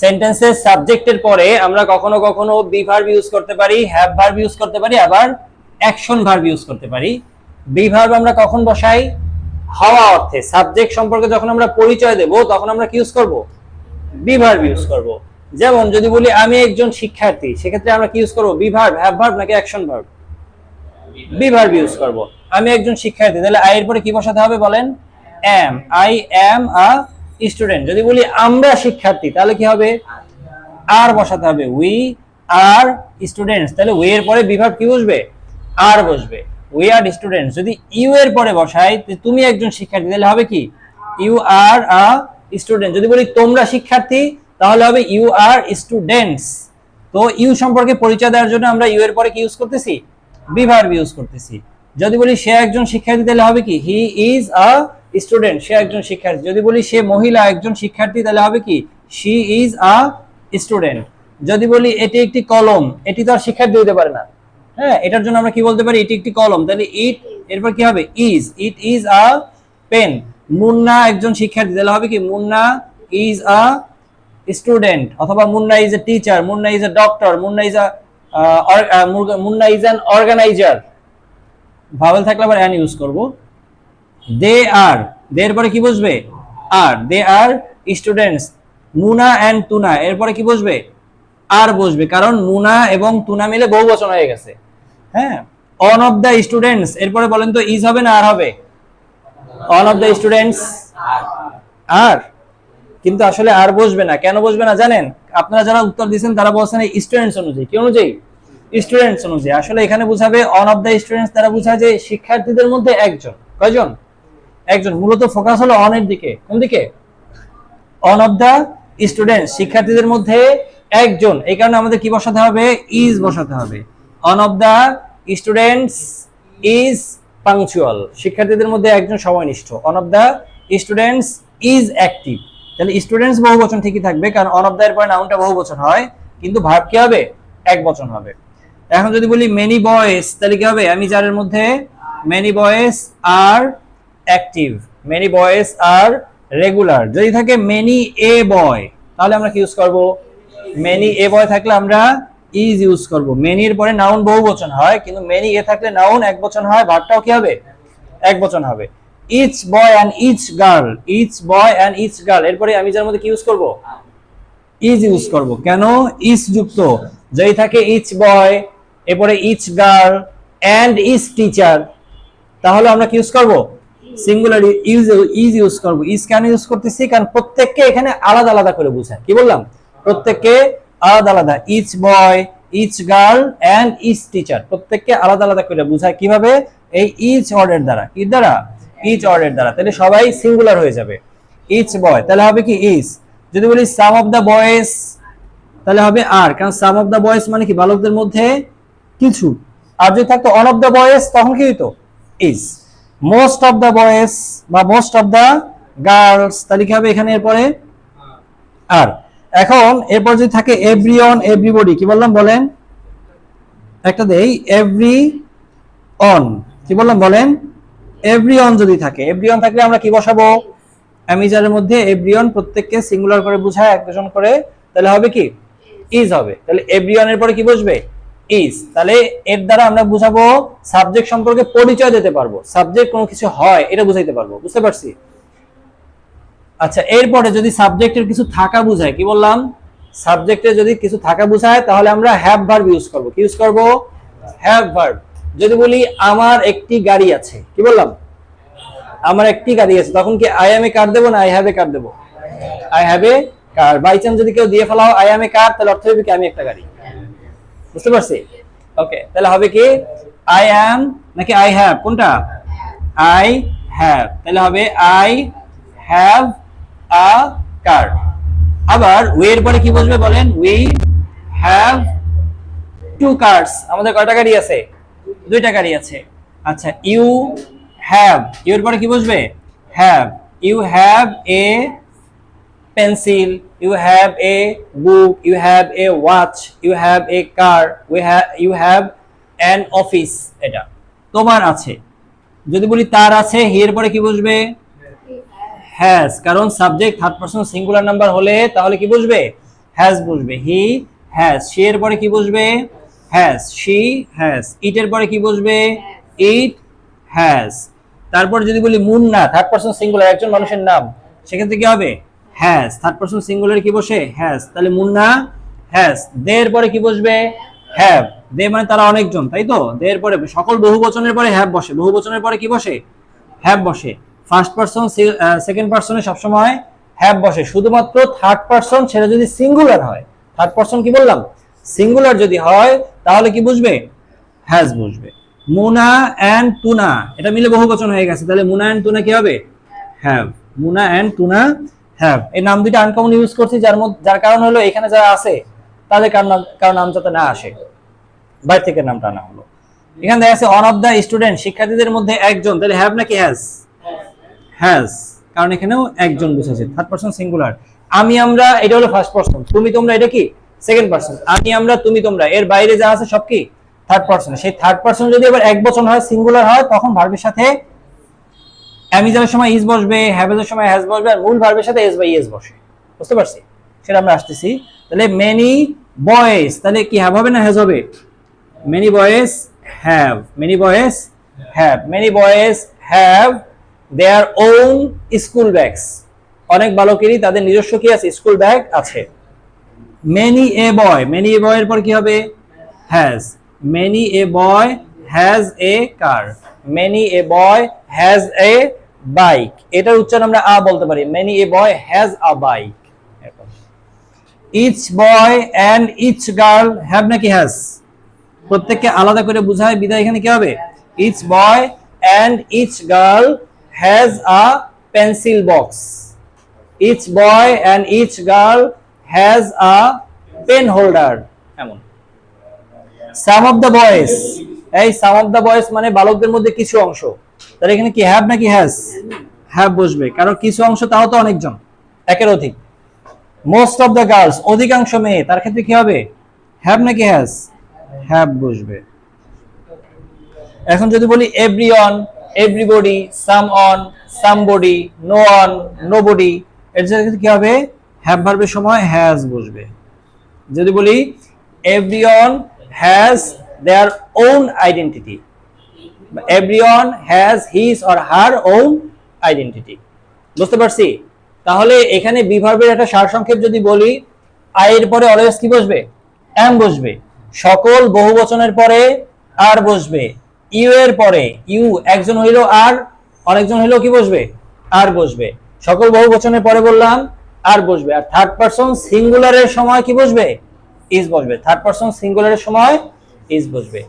সেন্টেন্সের সাবজেক্টের পরে আমরা কখনো কখনো বি ভার্ব ইউজ করতে পারি, হ্যাভ ভার্ব ইউজ করতে পারি, আবার অ্যাকশন ভার্ব ইউজ করতে পারি। বি ভার্ব আমরা কখন বসাই? হওয়া অর্থে। সাবজেক্ট সম্পর্কে যখন আমরা পরিচয় দেব তখন আমরা কি ইউজ করব? বি ভার্ব ইউজ করব। যেমন যদি বলি আমি একজন শিক্ষার্থী, সেক্ষেত্রে আমরা কি ইউজ করব? বি ভার্ব, হ্যাভ ভার্ব নাকি action verb? Be verb use করব। আমি একজন শিক্ষার্থী, তাহলে আই এর পরে কি বসাতে হবে বলেন? Am. I am a student. যদি বলি আমরা শিক্ষার্থী, তাহলে কি হবে? আর বসাতে হবে। We are students. তাহলে উই এর পরে বি ভার্ব কি বসবে? আর বসবে। We are students. যদি ইউ এর পরে বসাই, তুমি একজন শিক্ষার্থী, তাহলে হবে কি? You are a student. যদি বলি তোমরা শিক্ষার্থী, তাহলে হবে ইউ আর স্টুডেন্টস। তো ইউ সম্পর্কে পরিচয় দেওয়ার জন্য আমরা ইউ এর পরে কি ইউজ করতেছি? বি ভার্ব ইউজ করতেছি। যদি বলি সে একজন শিক্ষার্থী, তাহলে হবে কি? He is a student. সে একজন শিক্ষার্থী। যদি বলি সে মহিলা একজন শিক্ষার্থী, তাহলে হবে কি? She is a student. যদি বলি এটি একটি কলম, এটি তো আর শিক্ষার্থী হতে পারে না। হ্যাঁ, এটার জন্য আমরা কি বলতে পারি? এটি একটি কলম। তাহলে ইট এরপর কি হবে? Is. It is a pen. Munna একজন শিক্ষার্থী, তাহলে হবে কি? Munna is a student. অথবা Munna is a teacher, Munna is a doctor, Munna is a Munna is an organiser. Vowel থাকলে আবার অ্যান ইউজ করব। দে আর, দে এর পরে কি বসবে? আর। দে আর স্টুডেন্টস। মুনা এন্ড তুনা, এরপরে কি বসবে? আর বসবে, কারণ মুনা এবং তুনা মিলে বহুবচন হয়ে গেছে। হ্যাঁ, অন অফ দ্য স্টুডেন্টস, এরপরে বলেন তো ইজ হবে না আর হবে? One of the students are, কিন্তু আসলে আর বসবে না। কেন বসবে না জানেন? আপনারা যারা উত্তর দিয়েছেন তারা বলছেন এই স্টুডেন্টস অনুযায়ী। কি অনুযায়ী? স্টুডেন্টস অনুযায়ী। আসলে এখানে বুঝাবে অন অফ দ্য স্টুডেন্টস, তারা বুঝায় যে শিক্ষার্থীদের মধ্যে একজন। কয়জন? একজন। মূলত ফোকাস হলো অন এর দিকে। কোন দিকে? অন অফ দ্য স্টুডেন্টস, শিক্ষার্থীদের মধ্যে একজন। এই কারণে আমাদের কি বসাতে হবে? ইজ বসাতে হবে। One of the students is punctual, শিক্ষার্থীদের মধ্যে একজন সময়নিষ্ঠ। One of the students is active. তাহলে স্টুডেন্টস বহুবচন ঠিকই থাকবে, কারণ অন অফ দ্য এর পরে নাউনটা বহুবচন হয়, কিন্তু ভার্ব কি হবে? একবচন হবে। এখন যদি বলি মেনি বয়েজ, তাহলে কি হবে? আমি যার মধ্যে মেনি বয়েজ আর অ্যাক্টিভ, মেনি বয়েজ আর রেগুলার। যদি থাকে মেনি এ বয়, তাহলে আমরা কি ইউজ করব? মেনি এ বয় থাকলে আমরা ইজ ইউজ করব। মেনির পরে নাউন বহুবচন হয়, কিন্তু মেনি এ থাকলে নাউন একবচন হয়, ভার্বটাও কি হবে? একবচন হবে। Each boy and each girl, each boy and each girl, এরপরে আমি যার মধ্যে কি ইউজ করব? ইজ ইউজ করব। কেন? ইজ যুক্ত। যদি থাকে ইচ বয়, এরপরে each girl and each teacher, তাহলে আমরা কি ইউজ করব? সিঙ্গুলার ইজ ইউজ করব। ইজ কেন ইউজ করতেছি? কারণ প্রত্যেককে এখানে আলাদা আলাদা করে বোঝায়। কি বললাম? প্রত্যেককে আলাদা আলাদা। Each boy, each girl and each teacher, প্রত্যেককে আলাদা আলাদা করে বোঝায়। কিভাবে? এই ইচ ওয়ার্ডের দ্বারা। কি দ্বারা? ইচ ওয়ার্ডের দ্বারা। তাহলে সবাই সিঙ্গুলার হয়ে যাবে। ইচ বয়, তাহলে হবে কি? ইজ। যদি বলি সাম অফ দ্য বয়েজ, তাহলে হবে আর, কারণ সাম অফ দ্য বয়েজ মানে কি? বালকদের মধ্যে কিছু। আর যদি থাকতো অন অফ দ্য বয়েজ, তখন কি হইতো? Is. Most of the boys বা মোস্ট অফ দ্য গার্লস, তাহলে কি হবে এখানে এরপরে? আর। এখন এরপর যদি থাকে এভরিওয়ান, এভরিবডি, কি বললাম বলেন? একটা দেই, এভরি অন, কি বললাম বলেন? এভরিওয়ান যদি থাকে, এভরিওয়ান থাকলে আমরা কি বসাবো? আমি যার মধ্যে এভরিওয়ান, প্রত্যেককে সিঙ্গুলার করে বোঝায়, একজন করে, তাহলে হবে কি? ইজ হবে। তাহলে এভরিওয়ান এর পরে কি বসবে? ইজ। তাহলে এর দ্বারা আমরা বুঝাবো সাবজেক্ট সম্পর্কে পরিচয় দিতে পারবো, সাবজেক্ট কোনো কিছু হয় এটা বুঝাইতে পারবো। বুঝতে পারছি? আচ্ছা, এরপরে যদি সাবজেক্টের কিছু থাকা বুঝায়, কি বললাম? সাবজেক্টে যদি কিছু থাকা বুঝায়, তাহলে আমরা হ্যাভ ভার্ব ইউজ করব। কি ইউজ করব? Have verb. যদি বলি আমার একটি গাড়ি আছে, কি বললাম? আমার একটি গাড়ি আছে, তখন কি আই এম এ কার দেবো না আই হ্যাভ এ কার দেবো? I have a car. By chance যদি কেউ দিয়ে ফেলাও আই এম এ কার, তাহলে অর্থ হবে কি? আমি একটা গাড়ি। বুঝতে পারছি? ওকে, তাহলে হবে কি? আই অ্যাম নাকি আই হ্যাভ, কোনটা? I have. তাহলে হবে আই হ্যাভ আ কার। আবার উই এর পরে কি বসবে বলেন? We have two cars. আমাদের কয়টা গাড়ি আছে? দুইটা গাড়ি আছে। আচ্ছা, ইউ হ্যাভ, ইউ এর পরে কি বসবে? Have. You have a pencil, you have a book, you have a watch, you have a car, you have an office। এটা তোমার আছে। যদি বলি তার আছে, হি এর পরে কি বসবে? হ্যাজ, কারণ subject third person singular number হলে তাহলে কি বসবে? হ্যাজ বসবে, হি হ্যাজ। সি এর পরে কি বসবে? Has, she has. ইট এর পরে কি বসবে? It has. তারপর যদি বলি মুন্না, থার্ড পারসন সিঙ্গুলার, একজন মানুষের নাম, সেক্ষেত্রে কি হবে? হ্যাজ। থার্ড পারসন সিঙ্গুলার কি বসে? হ্যাজ। তাহলে মুন্না হ্যাজ। দে এর পরে কি বসবে? হ্যাভ। দে মানে তারা অনেকজন, তাই তো? দে এর পরে সকল বহুবচনের পরে হ্যাভ বসে, বহুবচনের পরে কি বসে? হ্যাভ বসে। ফার্স্ট পারসন সেকেন্ড পারসনে সবসময় হ্যাভ বসে, শুধুমাত্র থার্ড পারসন সেটা যদি সিঙ্গুলার হয়। থার্ড পারসন কি বললাম? সিঙ্গুলার যদি হয় তাহলে কি বুঝবে? হ্যাজ বুঝবে। মুনা এন্ড তুনা, এটা মিলে বহুবচন হয়ে গেছে, তাহলে মুনা এন্ড তুনা কি হবে? Have. Muna and Tuna have. এই নাম দুইটা আনকমন ইউজ করছি, যার কারণ হলো এখানে যারা আছে তাদের কারো নাম যাতে না আসে, বাইরে থেকে নামটা না হলো। এখানে দেখা যাচ্ছে অন অফ দ্য স্টুডেন্ট, শিক্ষার্থীদের মধ্যে একজন, তাহলে হ্যাভ নাকি হ্যাজ? হ্যাজ, কারণ এখানেও একজন বুঝাচ্ছে, থার্ড পারসন সিঙ্গুলার। আমি আমরা, এটা হলো ফার্স্ট পারসন। তুমি তোমরা, এটা কি? Second person. আমি আমরা, তুমি তোমরা, এর বাইরে যা আছে সব কি? Third person. সেই থার্ড পারসন যদি আবার এক বচন হয়, সিঙ্গুলার হয়, তখন ভার্বের সাথে অ্যামিজারের সময় ইজ বসবে, হ্যাভেজের সময় হ্যাজ বসবে, আর মূল ভার্বের সাথে এস বাই এস বসে। বুঝতে পারছি? সেটা আমরা আসতেছি। তাহলে মেনি বয়েজ, তাহলে কি হ্যাভ হবে না হ্যাজ হবে? Many boys have, many boys have, many boys have their own school bags, অনেক বালকেরই তাদের নিজস্ব কি আছে? স্কুল ব্যাগ আছে। Many a boy, many a বয়ের পর কি হবে? Has. Many a boy has a car, many a boy has a bike. এটার উচ্চারণ আমরা আ বলতে পারি, many a boy has a bike. Each boy and each girl have নাকি হ্যাজ? প্রত্যেককে আলাদা করে বুঝায়, বিদায় এখানে কি হবে? Each boy and each girl has a pencil box, each boy and each girl has a pen holder. এমন সাম অফ দ্য বয়েজ, এই সাম অফ দ্য বয়েজ মানে বালকদের মধ্যে কিছু অংশ, তাহলে এখানে কি হ্যাভ নাকি হ্যাজ? হ্যাভ বসবে, কারণ কিছু অংশ, তাও তো অনেকজন, একের অধিক। মোস্ট অফ দ্য গার্লস, অধিকাংশ মেয়ে, তার ক্ষেত্রে কি হবে? হ্যাভ নাকি হ্যাজ? হ্যাভ বসবে। এখন যদি বলি everyone, everybody, someone, somebody, no one, nobody, এর জায়গায় কি হবে? হ্যাভ ভার্বের সময় হ্যাজ বসবে। যদি বলি everyone has their own identity, everyone has his or her own identity. বুঝতে পারছি? তাহলে এখানে বি ভার্বের একটা সারসংক্ষেপ যদি বলি, আই এর পরে অলওয়েজ কি বসবে? এম বসবে। সকল বহুবচনের পরে আর বসবে। ইউ এর পরে, ইউ একজন হইলো আর, অনেকজন হইলো কি বসবে? আর বসবে। সকল বহুবচনের পরে বললাম আর বসবে। আর থার্ড পারসন সিঙ্গুলারের সময় কি বসবে? ইজ বসবে। থার্ড পারসন সিঙ্গুলারের সময় ইজ বসবে।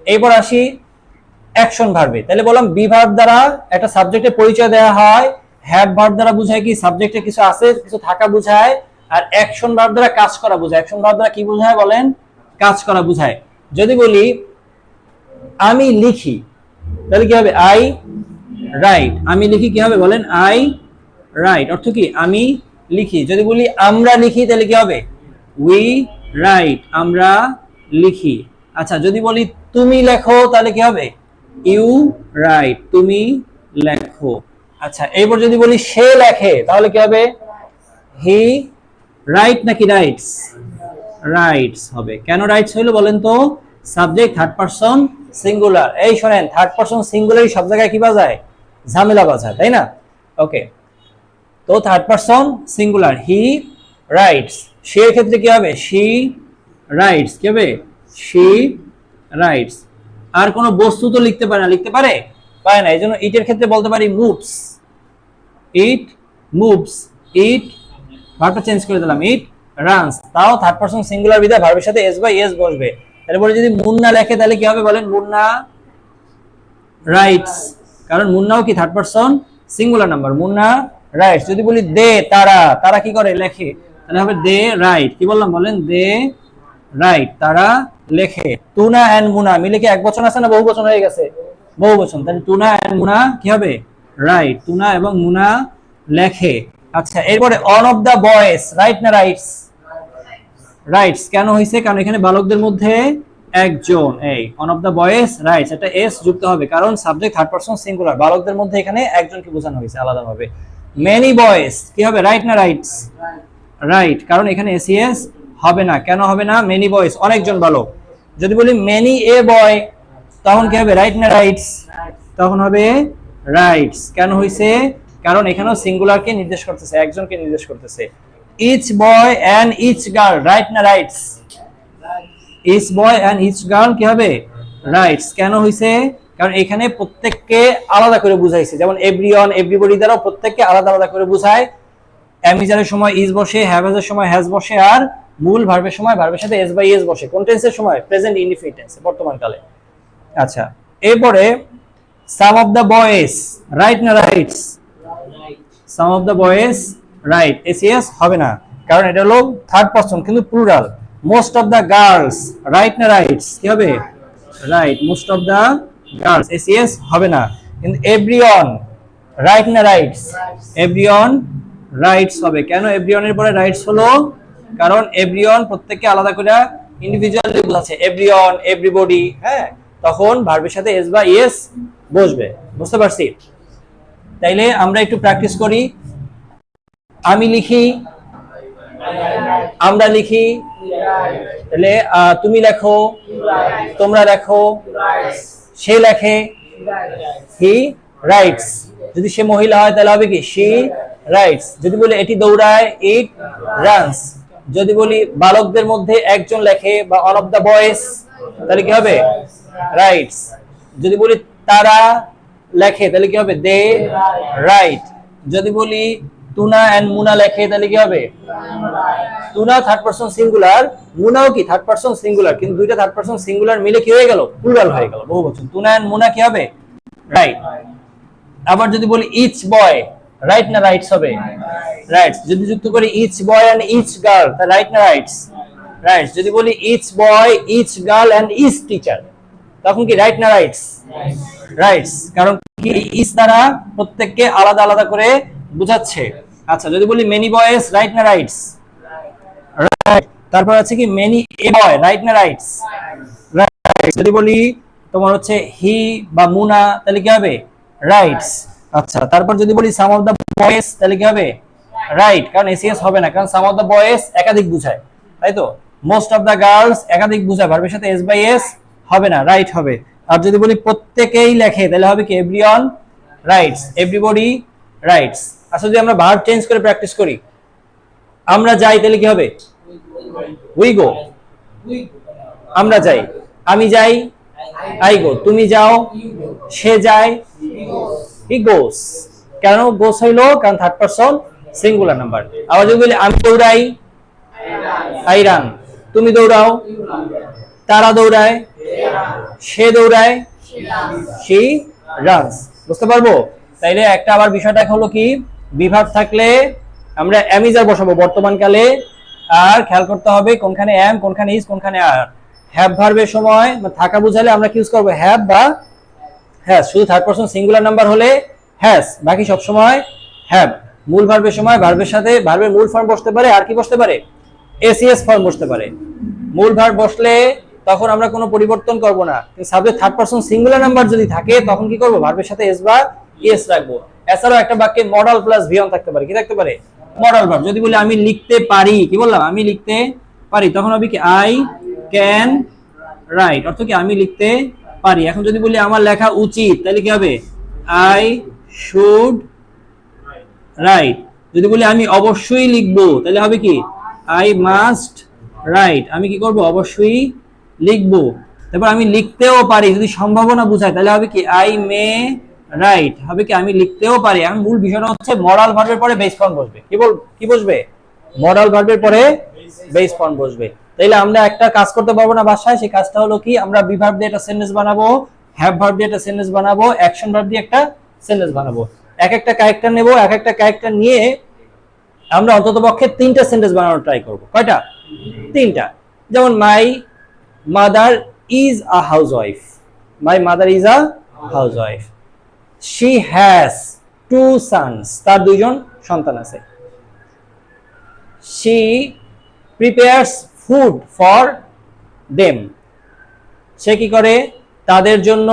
এরপর আসি অ্যাকশন ভার্বে। তাহলে বললাম বি ভার্ব দ্বারা একটা সাবজেক্টের পরিচয় দেওয়া হয়, হ্যাভ ভার্ব দ্বারা বোঝায় কি? সাবজেক্টে কিছু আছে, কিছু থাকা বোঝায়। আর অ্যাকশন ভার্ব দ্বারা কাজ করা বোঝায়। অ্যাকশন ভার্ব দ্বারা কি বোঝায় বলেন? কাজ করা বোঝায়। যদি বলি আমি লিখি, তাহলে কি হবে? I right. আমি লিখি কি হবে বলেন? I right. অর্থ কি? আমি লিখি। যদি বলি আমরা লিখি, তাহলে কি হবে? উই রাইট, আমরা লিখি। আচ্ছা, যদি বলি তুমি লেখো, তাহলে কি হবে? ইউ রাইট, তুমি লেখো। আচ্ছা, এরপর যদি বলি সে লেখে, তাহলে কি হবে? হি রাইট নাকি রাইটস? রাইটস হবে। কেন রাইটস হইলো বলেন তো? Subject third person singular. এই শোনেন, থার্ড পারসন সিঙ্গুলারই সব জায়গায় কি বাজায়? ঝামেলা বাজায়, তাই না? ওকে, তো third person singular, he writes. সে এর ক্ষেত্রে কি হবে? She writes. কি হবে? She rights. আর কোন বস্তু তো লিখতে পারে না, লিখতে পারে? পারে না। এই জন্য ইটের ক্ষেত্রে বলতে পারি মুভস, ইট মুভস। ইট ভার্বটা চেঞ্জ করে দিলাম, ইট রানস। তাও থার্ড পারসন সিঙ্গুলার বিধায় ভার্বের সাথে এস বাই এস বসবে। তারপরে যদি মুন্না লেখে, তাহলে কি হবে বলেন? মুন্না রাইটস, কারণ মুন্নাও কি third person singular number. Munna rights. যদি বলি দে, তারা, তারা কি করে? লেখে, তাহলে হবে দে রাইট। কি বললাম বলেন? দে রাইট, তারা লেখে। তুনা এন্ড মুনা মিলে কি এক বচন আছে না বহু বচন হয়ে গেছে? বহু বচন। তাহলে তুনা এন্ড মুনা কি হবে? রাইট, তুনা এবং মুনা লেখে। আচ্ছা, এরপরে one of the boys, write না রাইটস? রাইটস। কেন হয়েছে? কারণ এখানে বালকদের মধ্যে একজন, এই one of the boys writes, এটা এস যুক্ত হবে, কারণ সাবজেক্ট থার্ড পারসন সিঙ্গুলার। বালকদের মধ্যে এখানে একজনকে বোঝানো হয়েছে আলাদাভাবে। মেনি বয়েজ কি হবে? রাইট না রাইটস? রাইট, কারণ এখানে এসিএস হবে না। কেন হবে না? মেনি বয়েজ, অনেকজন বালক। যদি বলি মেনি এ বয়, তখন কি হবে? রাইট না রাইটস? তখন হবে রাইটস। কেন হইছে? কারণ এখানেও সিঙ্গুলারকে নির্দেশ করতেছে, একজনকে নির্দেশ করতেছে। Each boy and each girl, right না rights? Each boy and each girl কি হবে? রাইটস। কেন হইছে? কারণ এখানে প্রত্যেককে আলাদা করে বুঝাইছে, যেমন এভরিওয়ান, এভরিবডি দ্বারা প্রত্যেককে আলাদা আলাদা করে বুঝায়। অ্যামিজারের সময় ইজ বসে, হ্যাভ এর সময় হ্যাজ বসে, আর মূল ভার্বের সময় ভার্বের সাথে এস বাই এস বসে। কোন টেন্সের সময়? প্রেজেন্ট ইনডিফিনিট টেন্সে, বর্তমান কালে। আচ্ছা, এরপরে সাম অফ দ্য বয়েজ, রাইট না rights? Some of the boys right, ACS হবে না, কারণ এটা হলো থার্ড পারসন কিন্তু plural. Most of the girls, right না রাইটস? কি হবে? Right. Most of the girls, ACS হবে না। কিন্তু এভরিওয়ান, রাইট না রাইটস? এভরিওয়ান রাইটস হবে। কেন এভরিওয়ানের পরে রাইটস হলো? কারণ এভরিওয়ান প্রত্যেককে আলাদা করে ইন্ডিভিজুয়ালি বোঝাচ্ছে, এভরিওয়ান, এভরিবডি, হ্যাঁ, তখন ভার্বের সাথে এস বা ইএস বসবে। বুঝতে পারছি? তাইলে আমরা একটু প্র্যাকটিস করি। আমি লিখি, আমরা লিখি, তাহলে তুমি লেখো, তোমরা লেখো, সে লেখে, হি রাইটস। যদি সে মহিলা হয় তাহলে হবে কি? She rights. যদি বলি এটি দৌড়ায়, ইট রানস। যদি বলি বালকদের মধ্যে একজন লেখে বা অন অফ দ্য বয়েজ, তাহলে কি হবে? রাইটস। যদি বলি তারা লেখে, তাহলে কি হবে? দে রাইট। যদি বলি তুনা এন্ড মুনা লেখে, তাহলে কি হবে? তুনা থার্ড পারসন সিঙ্গুলার, মুনাও কি থার্ড পারসন সিঙ্গুলার, কিন্তু দুইটা থার্ড পারসন সিঙ্গুলার মিলে কি হয়ে গেল? প্লুরাল হয়ে গেল, বহুবচন। তুনা এন্ড মুনা কি হবে? রাইট। আবার যদি বলি ইচ বয়, রাইট না রাইটস হবে? রাইটস। যদি যুক্ত করি each boy and each girl, তা রাইট না রাইটস? রাইটস। যদি বলি each boy, each girl and each teacher, তখন কি রাইট না রাইটস? রাইটস। কারণ কি? ইচ দ্বারা প্রত্যেককে আলাদা আলাদা করে বুঝাচ্ছে। আচ্ছা, যদি বলি মেনি বয়েজ, রাইট না রাইটস? রাইট। তারপর আছে কি? মেনি এ বয়, রাইট না রাইটস? রাইট। যদি বলি তোমার হচ্ছে হি বা মুনা, তাহলে কি হবে? রাইটস। আচ্ছা, তারপর যদি বলি সাম অফ দ্য বয়েজ, তাহলে কি হবে? রাইট, কারণ এসিএস হবে না, কারণ সাম অফ দ্য বয়েজ একাধিক বুঝায়, তাই তো। মোস্ট অফ দ্য গার্লস একাধিক বুঝায়, ভার্বের সাথে এস বাই এস হবে না, রাইট হবে। আর যদি বলি প্রত্যেকেই লেখে, তাহলে হবে কি? Everyone rights, everybody rights. আচ্ছা, যদি আমরা ভার্ব চেঞ্জ করে প্র্যাকটিস করি, আমরা যাই, তাহলে কি হবে? We go. আমরা যাই, আমি যাই, আই গো। তুমি যাও, সে যায়, হি গোস। কেন গোস হইলো? কারণ থার্ড পারসন সিঙ্গুলার নাম্বার। আবার যদি বলি আমি দৌড়াই, আই রান। তুমি দৌড়াও, তারা দৌড়ায়, সে দৌড়ায়, শি রানস। বুঝতে পারবো? তাইলে একটা আবার বিষয়টা হলো কি, বিভাগ থাকলে আমরা অ্যামিজার বসাবো বর্তমান কালে, আর খেয়াল করতে হবে কোনখানে এম, কোনখানে ইজ, কোনখানে আর। হ্যাভ ভার্বের সময় থাকা বুঝালে আমরা কি ইউজ করব? হ্যাভ বা হ্যাজ। শুধু থার্ড পারসন সিঙ্গুলার নাম্বার হলে হ্যাজ, বাকি সব সময় হ্যাভ। মূল ভার্বের সময় ভার্বের সাথে ভার্বের মূল ফর্ম বসতে পারে, আর কি বসতে পারে? এসিএস ফর্ম বসতে পারে। মূল ভার্ব বসলে তখন আমরা কোনো পরিবর্তন করব না, কিন্তু subject third person singular number যদি থাকে, তখন কি করব? ভার্বের সাথে এস বা ইএস রাখবো। এছাড়াও একটা বাক্যে মডাল প্লাস ভিয়ন থাকতে পারে। কি থাকতে পারে? Modal verb. যদি বলি আমি লিখতে পারি, কি বললাম? আমি লিখতে পারি, তখন হবে কি? আই ক্যান রাইট, অর্থ কি? আমি লিখতে পারি। এখন যদি বলি আমার লেখা উচিত, তাহলে কি হবে? I should write. যদি বলি আমি অবশ্যই লিখবো, তাহলে হবে কি? I must right. আমি কি করব? অবশ্যই লিখবো। তারপর আমি লিখতেও পারি, যদি সম্ভাবনা বোঝায়, তাহলে হবে কি? I may right. হবে কি? আমি লিখতেও পারি। এখন মূল বিষয়টা হচ্ছে মডাল ভার্বের পরে বেস ফর্ম বসবে। কি বসবে? মডাল ভার্বের পরে বেস ফর্ম বসবে। তাইলে আমরা একটা কাজ করতে পারবো না বাসায়, সেই কাজটা হলো কি? আমরা বি ভার্ব দিয়ে একটা সেন্টেন্স বানাবো, হ্যাভ ভার্ব দিয়ে একটা সেন্টেন্স বানাবো, অ্যাকশন ভার্ব দিয়ে একটা সেন্টেন্স বানাবো। এক একটা ক্যারেক্টার নেব, এক একটা ক্যারেক্টার নিয়ে আমরা অন্ততপক্ষে 3টা সেন্টেন্স বানানোর ট্রাই করব। কয়টা? 3টা। যেমন my mother is a housewife. My mother is a housewife. She has 2 sons, তার 2জন সন্তান আছে। শি প্রিপেয়ারস ফুড ফর দেম, সে কি করে? তাদের জন্য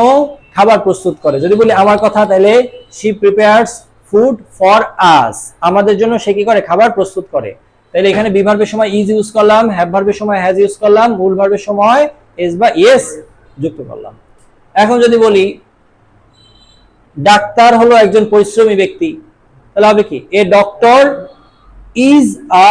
খাবার প্রস্তুত করে। যদি বলি আমার কথা, তাহলে শি প্রিপেয়ারস ফুড ফর আস, আমাদের জন্য সে কি করে? খাবার প্রস্তুত করে। তাহলে এখানে বি ভার্বের সময় ইজ ইউজ করলাম, হ্যাভ ভার্বের সময় হ্যাজ ইউজ করলাম, মূল ভার্বের সময় ইজ বা ইয়েস যুক্ত করলাম। এখন যদি বলি ডাক্তার হলো একজন পরিশ্রমী ব্যক্তি, তাহলে হবে কি? A doctor is a